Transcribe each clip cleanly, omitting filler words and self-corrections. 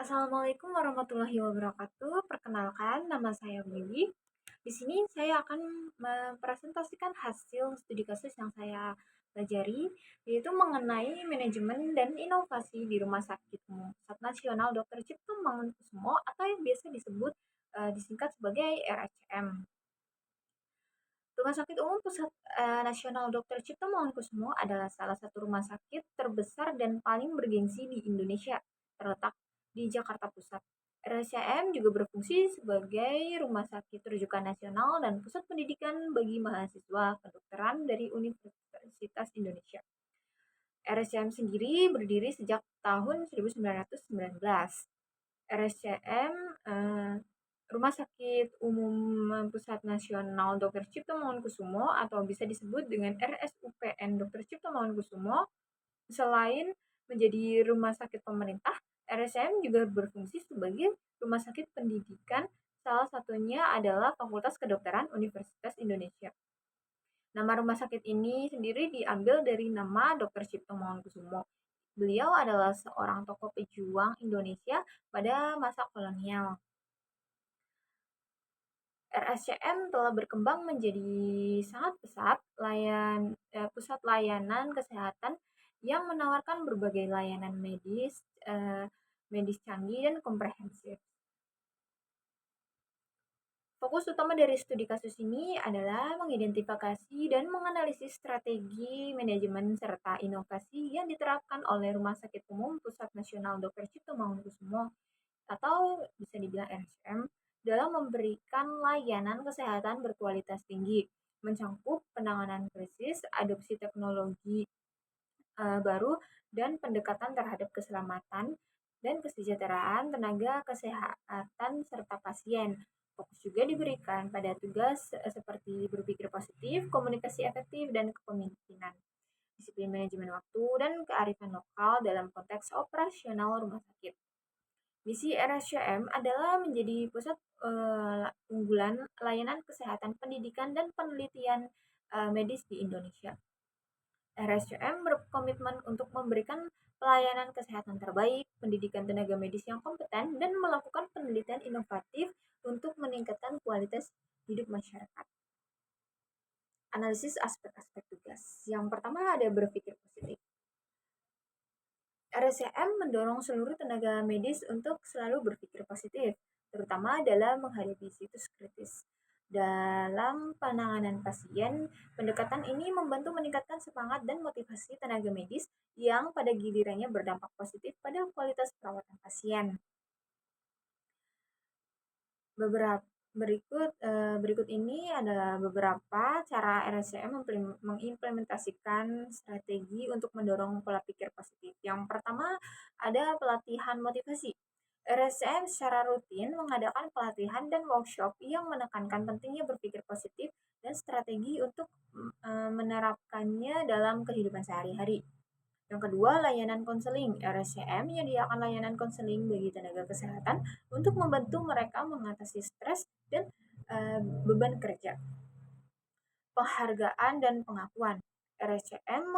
Assalamualaikum warahmatullahi wabarakatuh. Perkenalkan, nama saya Wiwi. Di sini saya akan mempresentasikan hasil studi kasus yang saya pelajari, yaitu mengenai manajemen dan inovasi di Rumah Sakit Umum Pusat Nasional Dr. Cipto Mangunkusumo atau yang biasa disebut disingkat sebagai RSCM. Rumah Sakit Umum Pusat Nasional Dr. Cipto Mangunkusumo adalah salah satu rumah sakit terbesar dan paling bergengsi di Indonesia, terletak di Jakarta Pusat. RSCM juga berfungsi sebagai rumah sakit rujukan nasional dan pusat pendidikan bagi mahasiswa kedokteran dari Universitas Indonesia. RSCM sendiri berdiri sejak tahun 1919. RSCM Rumah Sakit Umum Pusat Nasional Dr. Cipto Mangunkusumo atau bisa disebut dengan RSUPN Dr. Cipto Mangunkusumo. Selain menjadi rumah sakit pemerintah, RSCM juga berfungsi sebagai rumah sakit pendidikan. Salah satunya adalah Fakultas Kedokteran Universitas Indonesia. Nama rumah sakit ini sendiri diambil dari nama Dr. Cipto Mangunkusumo. Beliau adalah seorang tokoh pejuang Indonesia pada masa kolonial. RSCM telah berkembang menjadi sangat pesat pusat layanan kesehatan yang menawarkan berbagai layanan medis canggih dan komprehensif. Fokus utama dari studi kasus ini adalah mengidentifikasi dan menganalisis strategi manajemen serta inovasi yang diterapkan oleh Rumah Sakit Umum Pusat Nasional Dr. Cipto Mangunkusumo atau bisa dibilang RSCM dalam memberikan layanan kesehatan berkualitas tinggi, mencangkup penanganan krisis, adopsi teknologi baru, dan pendekatan terhadap keselamatan dan kesejahteraan tenaga kesehatan serta pasien. Fokus juga diberikan pada tugas seperti berpikir positif, komunikasi efektif, dan kepemimpinan, disiplin manajemen waktu, dan kearifan lokal dalam konteks operasional rumah sakit. Misi RSCM adalah menjadi pusat unggulan layanan kesehatan, pendidikan, dan penelitian medis di Indonesia. RSCM berkomitmen untuk memberikan pelayanan kesehatan terbaik, pendidikan tenaga medis yang kompeten, dan melakukan penelitian inovatif untuk meningkatkan kualitas hidup masyarakat. Analisis aspek-aspek tugas. Yang pertama ada berpikir positif. RSCM mendorong seluruh tenaga medis untuk selalu berpikir positif, terutama dalam menghadapi situs kritis. Dalam penanganan pasien, pendekatan ini membantu meningkatkan semangat dan motivasi tenaga medis yang pada gilirannya berdampak positif pada kualitas perawatan pasien. Berikut ini adalah beberapa cara RSCM mengimplementasikan strategi untuk mendorong pola pikir positif. Yang pertama ada pelatihan motivasi. RSCM secara rutin mengadakan pelatihan dan workshop yang menekankan pentingnya berpikir positif dan strategi untuk menerapkannya dalam kehidupan sehari-hari. Yang kedua, layanan konseling. RSCM menyediakan layanan konseling bagi tenaga kesehatan untuk membantu mereka mengatasi stres dan beban kerja. Penghargaan dan pengakuan. RSCM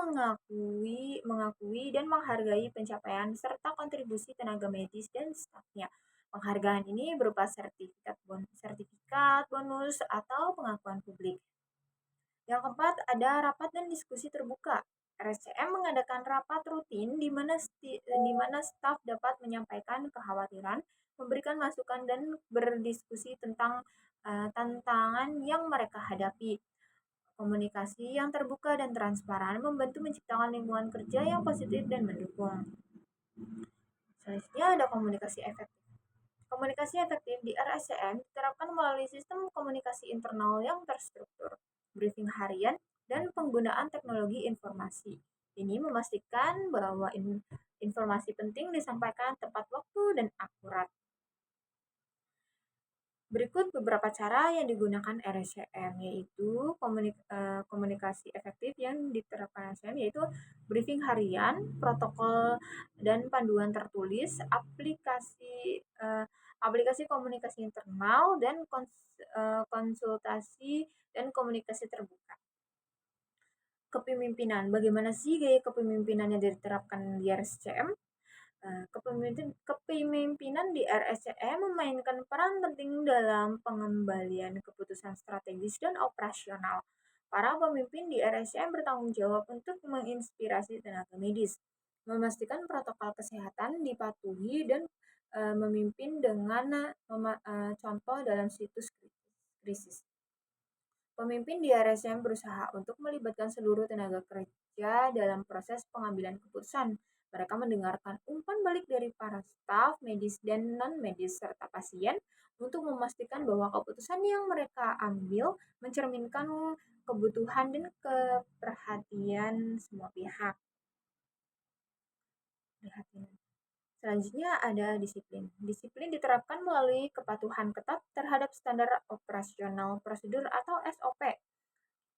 mengakui dan menghargai pencapaian serta kontribusi tenaga medis dan stafnya. Penghargaan ini berupa sertifikat, bonus, atau pengakuan publik. Yang keempat, ada rapat dan diskusi terbuka. RSCM mengadakan rapat rutin di mana staf dapat menyampaikan kekhawatiran, memberikan masukan, dan berdiskusi tentang tantangan yang mereka hadapi. Komunikasi yang terbuka dan transparan membantu menciptakan lingkungan kerja yang positif dan mendukung. Selanjutnya ada komunikasi efektif. Komunikasi efektif di RSCM diterapkan melalui sistem komunikasi internal yang terstruktur, briefing harian, dan penggunaan teknologi informasi. Ini memastikan bahwa informasi penting disampaikan tepat waktu dan akurat. Berikut beberapa cara yang digunakan RSCM, yaitu komunikasi efektif yang diterapkan RSCM, yaitu briefing harian, protokol dan panduan tertulis, aplikasi komunikasi internal, dan konsultasi dan komunikasi terbuka. Kepemimpinan. Bagaimana sih gaya kepemimpinan yang diterapkan di RSCM? Kepemimpinan di RSCM memainkan peran penting dalam pengembalian keputusan strategis dan operasional. Para pemimpin di RSCM bertanggung jawab untuk menginspirasi tenaga medis, memastikan protokol kesehatan dipatuhi dan memimpin dengan contoh dalam situs krisis. Pemimpin di RSM berusaha untuk melibatkan seluruh tenaga kerja dalam proses pengambilan keputusan. Mereka mendengarkan umpan balik dari para staf, medis, dan non-medis, serta pasien untuk memastikan bahwa keputusan yang mereka ambil mencerminkan kebutuhan dan keperhatian semua pihak. Selanjutnya ada disiplin. Disiplin diterapkan melalui kepatuhan ketat terhadap standar operasional prosedur atau SOP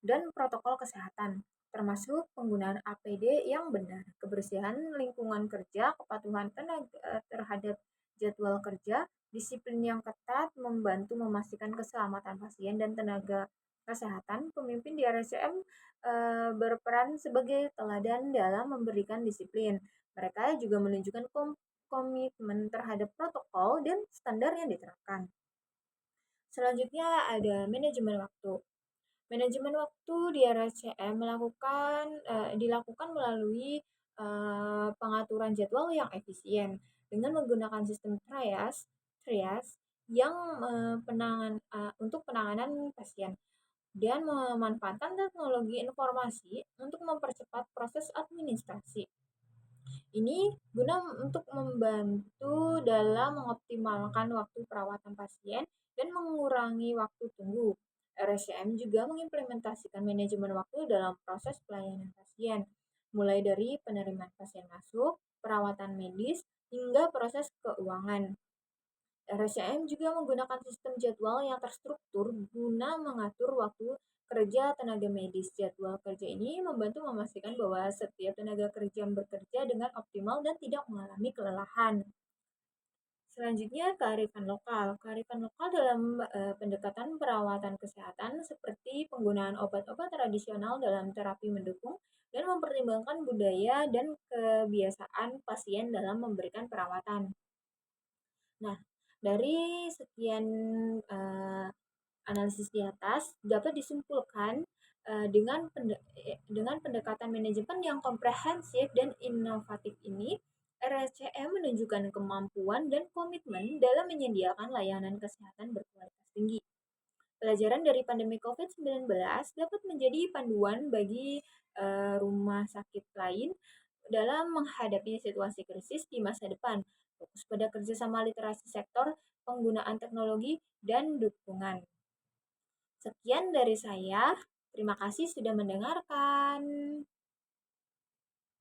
dan protokol kesehatan, termasuk penggunaan APD yang benar, kebersihan lingkungan kerja, kepatuhan tenaga terhadap jadwal kerja, disiplin yang ketat membantu memastikan keselamatan pasien dan tenaga kesehatan. Pemimpin di RSCM berperan sebagai teladan dalam memberikan disiplin. Mereka juga menunjukkan komitmen terhadap protokol dan standar yang diterapkan. Selanjutnya ada manajemen waktu. Manajemen waktu di RSCM dilakukan melalui pengaturan jadwal yang efisien dengan menggunakan sistem trias yang untuk penanganan pasien dan memanfaatkan teknologi informasi untuk mempercepat proses administrasi. Ini guna untuk membantu dalam mengoptimalkan waktu perawatan pasien dan mengurangi waktu tunggu. RSCM juga mengimplementasikan manajemen waktu dalam proses pelayanan pasien, mulai dari penerimaan pasien masuk, perawatan medis, hingga proses keuangan. RSCM juga menggunakan sistem jadwal yang terstruktur guna mengatur waktu kerja tenaga medis. Jadwal kerja ini membantu memastikan bahwa setiap tenaga kerja bekerja dengan optimal dan tidak mengalami kelelahan. Selanjutnya, kearifan lokal. Kearifan lokal dalam pendekatan perawatan kesehatan seperti penggunaan obat-obat tradisional dalam terapi mendukung dan mempertimbangkan budaya dan kebiasaan pasien dalam memberikan perawatan. Nah, dari sekian analisis di atas dapat disimpulkan dengan pendekatan manajemen yang komprehensif dan inovatif ini, RSCM menunjukkan kemampuan dan komitmen dalam menyediakan layanan kesehatan berkualitas tinggi. Pelajaran dari pandemi COVID-19 dapat menjadi panduan bagi rumah sakit lain dalam menghadapi situasi krisis di masa depan. Fokus pada kerjasama literasi sektor, penggunaan teknologi, dan dukungan. Sekian dari saya. Terima kasih sudah mendengarkan.